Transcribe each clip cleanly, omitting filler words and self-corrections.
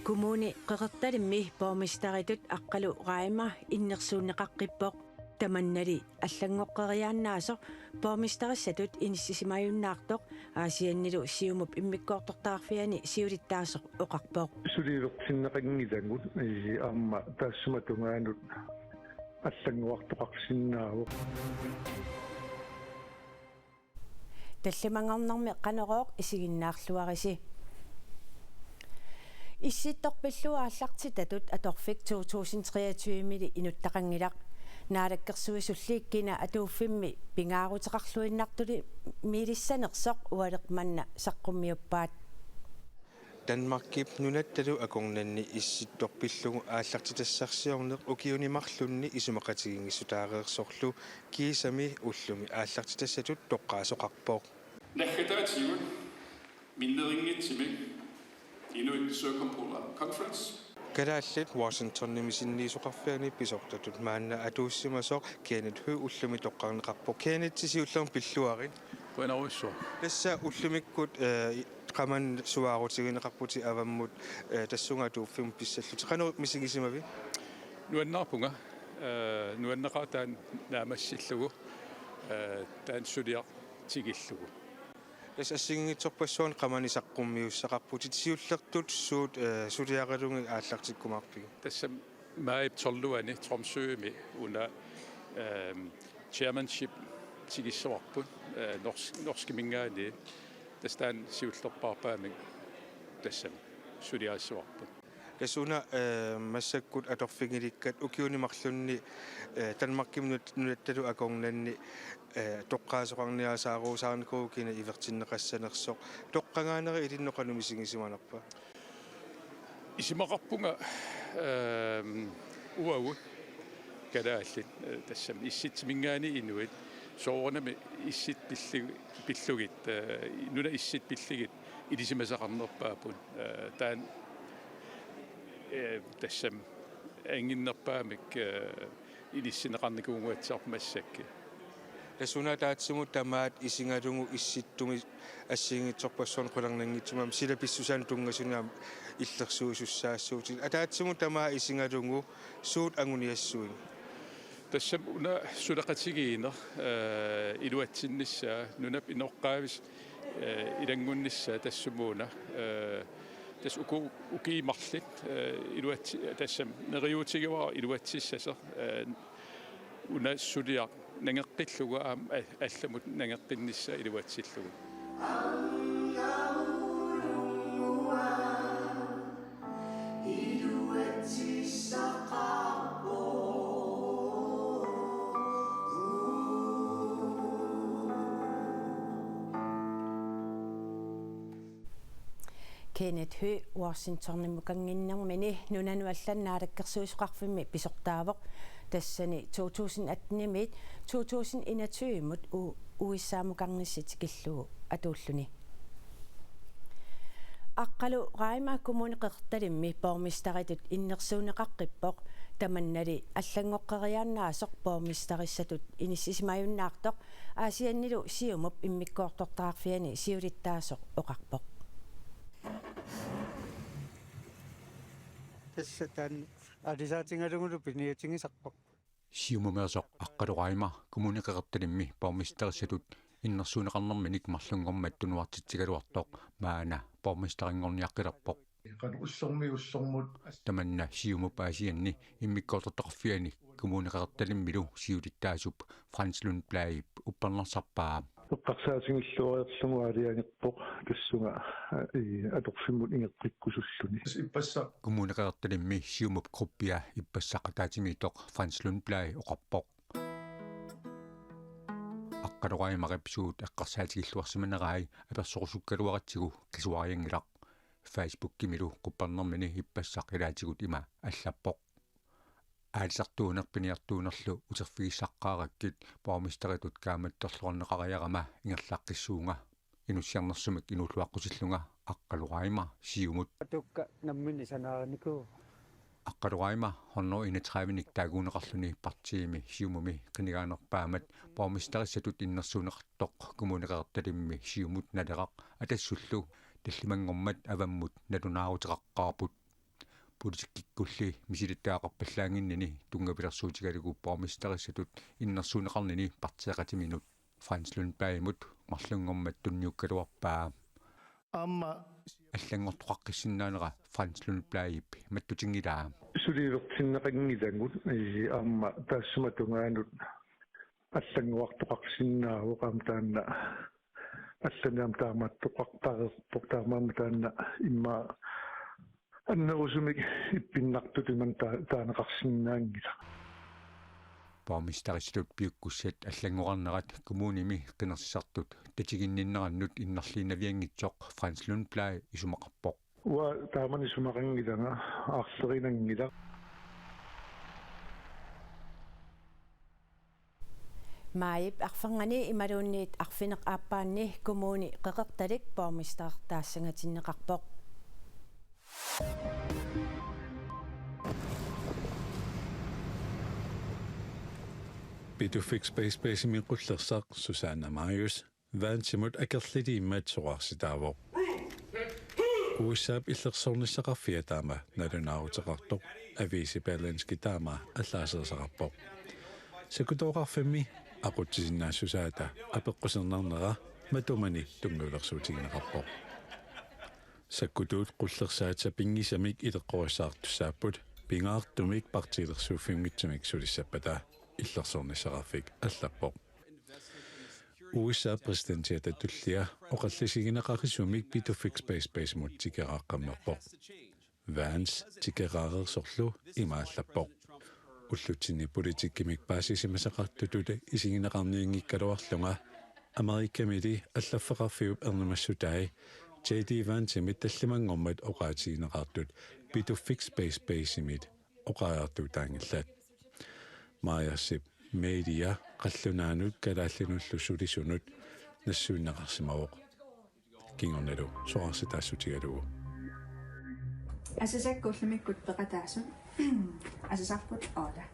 Kommuni qeqertalimmi pormistaritut aqqalu qaima innersuunneqaqqippoq tamannali аллангоққериааннаасо пормистариссатут иниссисимаюннаартоқ аасианнилу сиумуп иммиккоортортаарфиани сиулиттаасоқ оқарпоқ сулиилерсиннеқингилангут аама таассума тунгаанут аллангуартоқарсиннаавоқ таллимангорнарми қанерооқ исигиннаарлуариси исситторпиллуаалларти татут аторфик 2023 мили инуттақангилақ наалаккерсуисуллииккина атууффимми пингаарутеқарлуиннартули милиссанерсоқ уалеқманна саққуммиуппаат Danmarkip nunattalu akongnanni issittorpillugu ааллартитассарсиорнеқ укиунимарлунни исумақатигингиссутаареерсорлу киисами уллуми ааллартитассатут тоққаасоқарпоқ наххатаатигут миннерингитсимик Inuit Circumpolar Conference. Kadaallit Washingtonni misinniisuqarfiani pisortatut maanna atuussimasoq Kenneth Hø ullumi toqqarneqarpo Kenneth-tisiullerm pilluarin Qenaruissua tassa ullumikkut qaman suaarutigineqarputi avammut tassungatuuffim pissallut qanu misingisimivi nuannarpunga nuanneqaataan naamassилlugu taan suliaq tigillugu ассигингитсорпассуун qamanisaqqummiussaqarputit siullertut suut suliaqalungi aallartikkumarpigi тассам маип торлуани Tromsømi уна chairmanship тигиссуарпут норски мингаани тастаан сиуллерпаарпаамик тассам сулиаассуарпут тасуна массаккут аторфигиликкат укиунимарлунни Danmarkkim nunattalu akongnanni тоққаасоқарниасааруусаарникуу кина ивертиннеқассанерсоқ тоққангаанери илинноқанумисигисиманерпа исимақарпунга уагут кадааллит тассам исситсимингаани инуит соорнами иссит пиллугит нуна иссит пиллигит илисимасақарнерпаапун таан тассам ангиннерпаамик илиссинеқарникуунгуатсаарпамассакки тасуна таатсимут тамаат исингалугу исситтуми ассигингитсорпассуун қуларнангитсумам силаписсусаан тунгасунаам иллерсуусуссаассуути атаатсимут тамаа исингалугу суут ангуниассуин тассам уна сулақатигиинер илуатсиннissaa нунап инеққаавис илангуннissaa тассумууна тас укиимарлит илуатси тассам нериутигава илуатсиссасер уна сулиақ нангеққиллуга аам алламут нангеққиннissaa илуатсиллугу Kenneth Hø Washingtonin mukanginnermini nunanu allannaalakkерсуисоқарфимми писортаавоқ тассани 2018-мит 2021-мут уиссаамукарнисситикиллугу атууллуни аққалу раима коммуни қерталимми пормистаритут иннерсуунеқаққиппоқ таманнали аллангоққериааннаасоқ пормистариссатут иниссисимаюннаартоқ аасианнилу сиумуп иммиккоортортаарфиани сиулиттаасоқ оқарпоқ тассатан алисаатингалугулу пиниатингисарпоқ сиумумеерсоқ аққалураима коммуникеқерталимми пормистариссатут иннерсуунеқарнэрминик марлунгормат тунуартитсигалуартоқ маана пормистарингорниаққилерпоқ qan ussорmiussормут таманна сиумуп аасианни иммиккоортортоқарфиани коммуникеқерталиммилу сиулиттаасуп Frans Lund Blay уппернерсарпаа эққарсаасингиллуариарлугу алианерпоқ тассунга аторфиммут ингеққиккусуллуни иппасса коммуникеқерталимми сиумуп группиа иппассақатаатимиитоқ Frans Lund Blay оқарпоқ аққалураимақипсуут эққарсаатигиллуарсиманерай аперсорусуккалуаратсигу кисуариангилақ Facebook-кимилу қуппарнэрмини иппассақ илаатигут има аллаппоқ аалисартуунерпиниартуунерлу утерфигиссаққаараккит пормистаритут кааматтерлуарнеқариарама ингерлаққиссуунга инуссиарнерсумик инуллуаққусиллунга аққалураима сиумут атукка наммини санааникуу аққалураима 131 таагуунеқарлуни партиими сиумуми қинигааnerpaамат пормистариссатут иннерсуунеқартоқ коммуникеқерталимми сиумут налеқақ атассуллу таллимангормат аваммут налунаарутеқаққарпут политиккулли мисилиттаақарпаллаангиннини тунгапилэрсуутигалугу пормистарissatut иннерсуунеқарнини партиақатиминут Frans Lundbergimut марлунгормат тунниуккалуарпаа Amma аллангортоқаққиссиннаанера Frans Lundbergip маттутингилаа сулиилертиннеқангилангут аама таассума тунгаанут аллангуартоқарсиннаавоқ аама таанна алланаам таамааттоқартарерпоқ таамаама таанна имма аннерусумик иппиннартутиман таанеқарсиннаангила пормистарissatut piukkussat аллангорарнерат коммуними қинерсисартут татигинниннераннут иннерлиинавиангитсоқ Frans Lundberg исумақарпоқ уа таамани сумақангилага аарсеринангила маип арфангани ималуунниит арфинеқ ааппаанни коммуни қеқерталик пормистар таассангатиннеқарпоқ Bidu fik space min qullersaaq Susanna Marius vaansimut akerliliimmaat soqarsitaavoq uussaap illersornissaqarfia taama nalunaaruteqartoq avisi Berlinski taama allaasersaqarpoq sakutooqarfimmi aqutsisinnaassusaata apeqqusernarnera matumani tungulersuutigineqarpoq sakkutuut qullersaatsa pingisamik ileqqorissaartussaaput pingaartumik partiilersuuffiungitsamik sulissappata иллерсорнissaqarfik аллаппоq USA presidentiata tullia oqallisigineqarissumik bitufik space mut tikeraqqammerpoq Vance tikeraareersorlu imaallappoq ullutsinni politikkimik paasisimasaqartutute isigineqarniingikkaluarlunga amerikkamili allafferarfiup ernumassutai JD Vance mittallimangormat oqaatigineqartut bitufik space imit oqaartuutaangillat Maajasip media qallunaanut kalaallinullu sulisunut nassuunneqarsimavuq kingornalu soqarsitaassutigalugu асасаккуллумиккут пеқатаасун асасарпут ола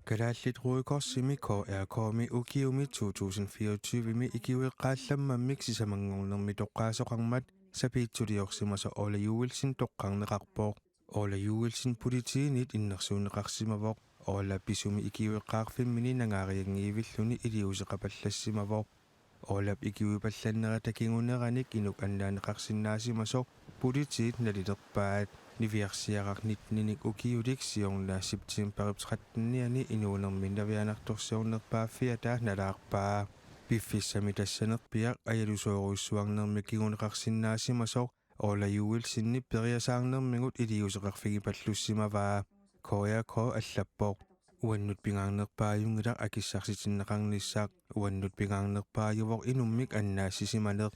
Kalaallit ruikorssimi KRKmi ukiumi 2024mi ikiueqqaallammammik sisamangornermi toqqaasoqarmat sapiitsuliorsimasa Ola Juelsin toqqarneqarpooq Ola Juelsin politiinit innersuuneqarsimavoq Ola pisumi ikiueqqaarfimmini nangaariangiivilluni iliuseqapallassimavoq Olap ikiuipallannerata kinguneranik inuk annaaneqarsinnaasimasoq politiit nalilerpaat niviarsiaqarnitninik ukiulik siornaa septemberiptratniani inuunerminavianartorsiornerpaaffiataa nalaarpaa piffissami tassanerpiaq ajalusooruissuarnermi kinguneqarsinnaasimasoq Ola Juelsinni periasaarnermingut iliuseqarfigipallussimavaa KRK allappoq uannut pingaarnerpaajungilaq akissarsitinneqarnissaaq uannut pingaarnerpaajuvoq inummik annaassisimaneq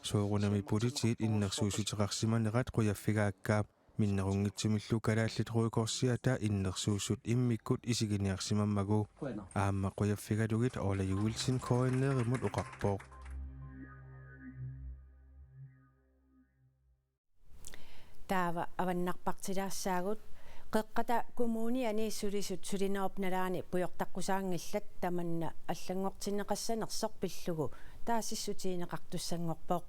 soorunami politiit innersuussuteqarsimanerat quyaffigaakkaap minnerungitsimillu kalaallit ruikorsiataa innersuussut immikkut isiginiarsimammagu aamma quyaffigalugit Ola Juelsin KNRimut oqarpooq таава аваннарпартилаассаагут qeqqata kommuniani sulisut sulineropnalaani puyortaqqusaaangillat tamanna аллангортиннеқассанерсоқ пиллугу таасиссутиинеқартуссангорпоқ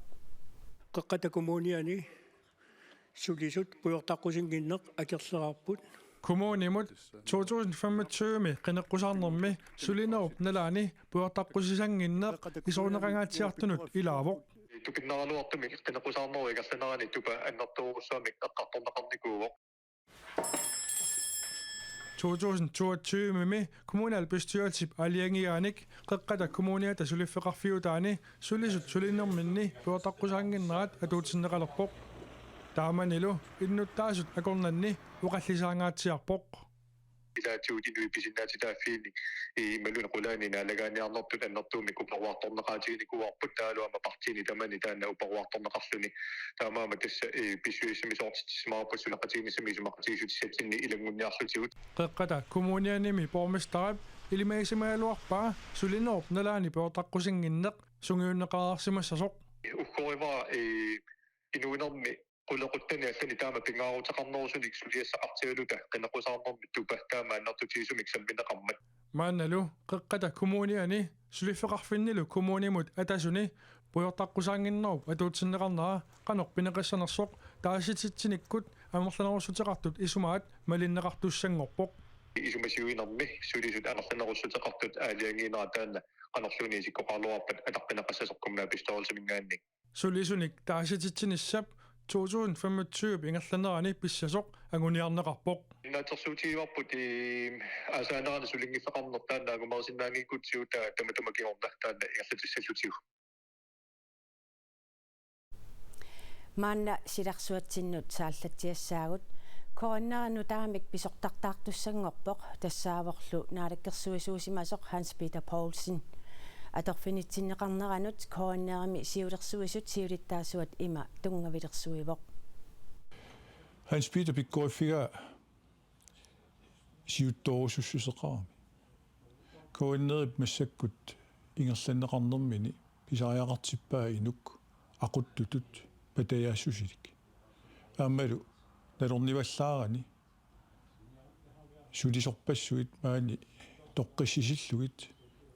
qeqqata kommuniani sulisut puyortaqqusingиннеқ акерлерарпут Kommunimut 2025mi qineqqusarnermi sulinerup nalaani puyortaqqusissanginneq isuuneqangaatiartunut ilaavoq тупиннарануартуми qineqqusаарнеру игалланерани тупа аннэртуурусsuamик эққарторнеқарникууоқ 2022mi kommunalbestyrelsip aliangiaanik qeqqata kommuniata suliffeqarfiutaani sulisut sulinerminni puyortaqqusaaginneraat atuutsinneqalerpoq taamanilu innuttaasut akornanni uqallisaangaatiarpoq илаатиутинуи писиннаатитааффиини ималуна qulaani наалагааниарнэртут аннэртууми купаруарторнеqaатигникуарпут таалуама партини тамани таана упаруарторнеqarluni таамаама тасса писуисимисоортитсимаарпут сулақатигнисимисумақатигисутиссатсинни илангунниарлутигут qeqqata kommunianimi pormistarap ilimaisimaaluarpaa sulinerup nalaani puyortaqqusingиннеq sungiunneqararsimassasoq уккориваа инуинерми qulaquttani allani taama pingaarutaqarnerusunik suliassaqartigaluta qineqqusаарnermi tupa taama annertutiisumik sammineqarmat maannalu qeqqata kommuniani suliffeqarfinnilu kommunimut atasuni puyortaqqusaaginnerup atuutsinneqarnera qanoq pineqassanersoq taasititinikkut амерланерусутеқартут исумаат малиннеқартуссангорпоқ исумасиуинерми сулисут анерланерусутеқартут аалиангиинера таана qanarluuni sikkoqarluarpat ataqqineqassasоққумнаа пистоорсимингаанник сулисуник таасититсиниссап 2025 ингерланерани писсасоқ агуниарнеқарпоқ натерсуутигиварпут асаанерана сулингиффеқарнер таана агумарсиннаангиккутсиута таматумакиорна таана ингерлатиссаллутигу маанна силарсуатсиннут сааллатиассаагут короннаану таамик писортартаартуссангорпоқ тассааворлу наалаккерсуисуусимасоқ Hans Peter Poulsen аторфинитсиннеқарнеранут короннаарми сиулерсуисут сиулиттаасуат има тунгавилерсуивоқ Hans Peter pikkoiffiga siuttorusussусеқарами кооннерит массаккут ингерланнеқарнермини писариақартиппаа инук ақуттутут патаяассусилик аамалу налорниваллаарани сулисорпассуит маани тоққиссисиллугит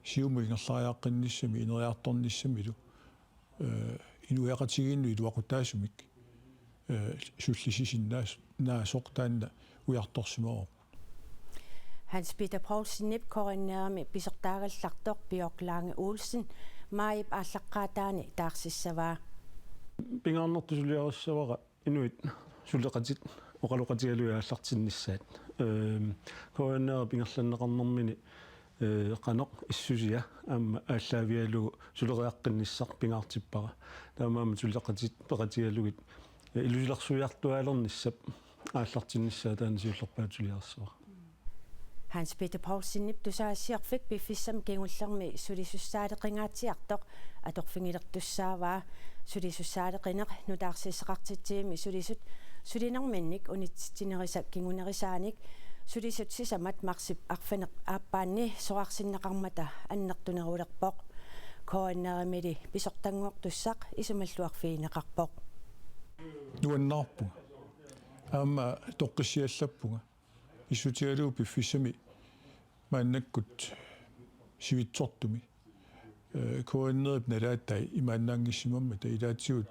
сиуму ингерлариаққинниссами инериарторниссамилу инуяқатигиинну илуақутаасумик суллисисиннаас наасоқ таанна уярторсимао Hans Peter Poulsen nip korinnermi pisортаагаллартоқ Bjørk Lange Olsen maip ааллаққаатаани таарсиссаваа пингаарнертусулиарассавара инуит сулеқатит оқалоқатигалуяаллартиннissaat коиннера пингерланнеқарнэрмини қанеқ иссусиа аама ааллаавиалугу сулериаққинниссақ пингаартиппара таамаама сулеқатит пеқатигалугит илусиларсуиартуалерниссап ааллартиннissaа таана сиуллерпаатулиарассава Hans Peter Poulsen nip tusaassiarfik piffissam kingullermi sulisussaaleqingaatiartoq atorfingilерtussaavaa sulisussaaleqineq nutaarsiseqartitiimi sulisut sulinerminnik unitsitinerisa kingunerisaanik sulisut sisamat marsip arfaneq aappaanni soarsinneqarmata annertunerulerpoq koannerimili pisortanguortussaq isumalluarfiineqarpoq nuannarpu aama toqqisiallappunga исутигалуу пиффисами мааннаккут сивитсортуми коаннерп налааттай имааннаангиссимамма таилаатсигут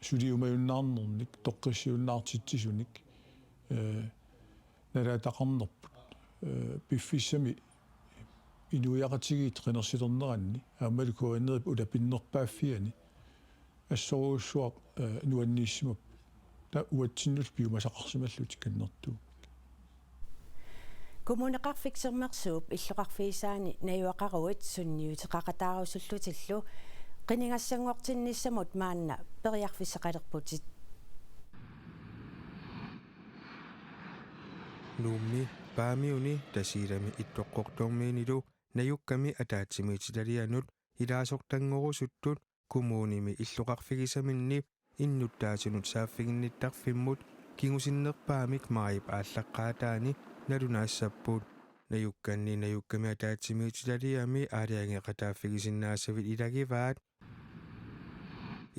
сулиумаюннаарнерник тоққиссиуннаартитсисуник налаатақарнерпут пиффисами инуяқатигиит қинерсилернеранни аамалу коаннерп улапиннерпааффиани ассоруussуақ нуаннииссимап та уатсиннус пиумасақарсималлут каннертуу Kommuneqarfiksermersuup illuqarfiisaani nayuaqaruit sunniuteqaqataarusullutillу qiningassanguortinnissamut maanna periarfisseqalerputit nuummi paamiuni tasiilami ittoqqortormiinilu nayukkami ataatsimiitilalianut ilaasortangorusuttut kumuunimi illuqarfigisaminni innuttaasunut saaffiginnittarfimmut kingusinnerpaamik maayip aallaqqaataani nalunaassappuut nayukkami ataatsimiitilaliami aaliangeqataaffigisinnaasavit ilagivaat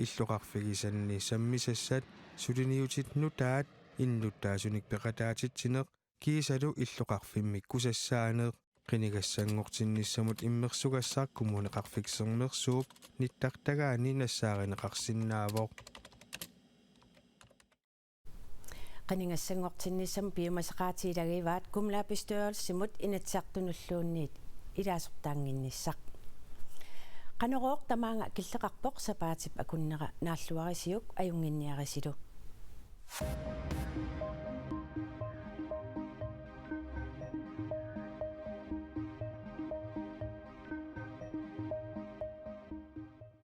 illuqarfigisanni sammisassat suliniutitnutaat innuttaasunik peqataatitsineq kiisalu illuqarfimmik kusassaaneq qinigassanngortinnissamut immersugassaq kumuneqarfiksernersuup nittartagaani nassaaриneqarsinnaavoq qiningassanngortinnissam piumasaqaatiilagivaat kumlaapistøorelsimut inatsiartunulluunniit ilaasortaanginnissaq qanerooq tamaanga killeqarpoq sapaatip akunnera naalluarisiuk ajunginniarisilu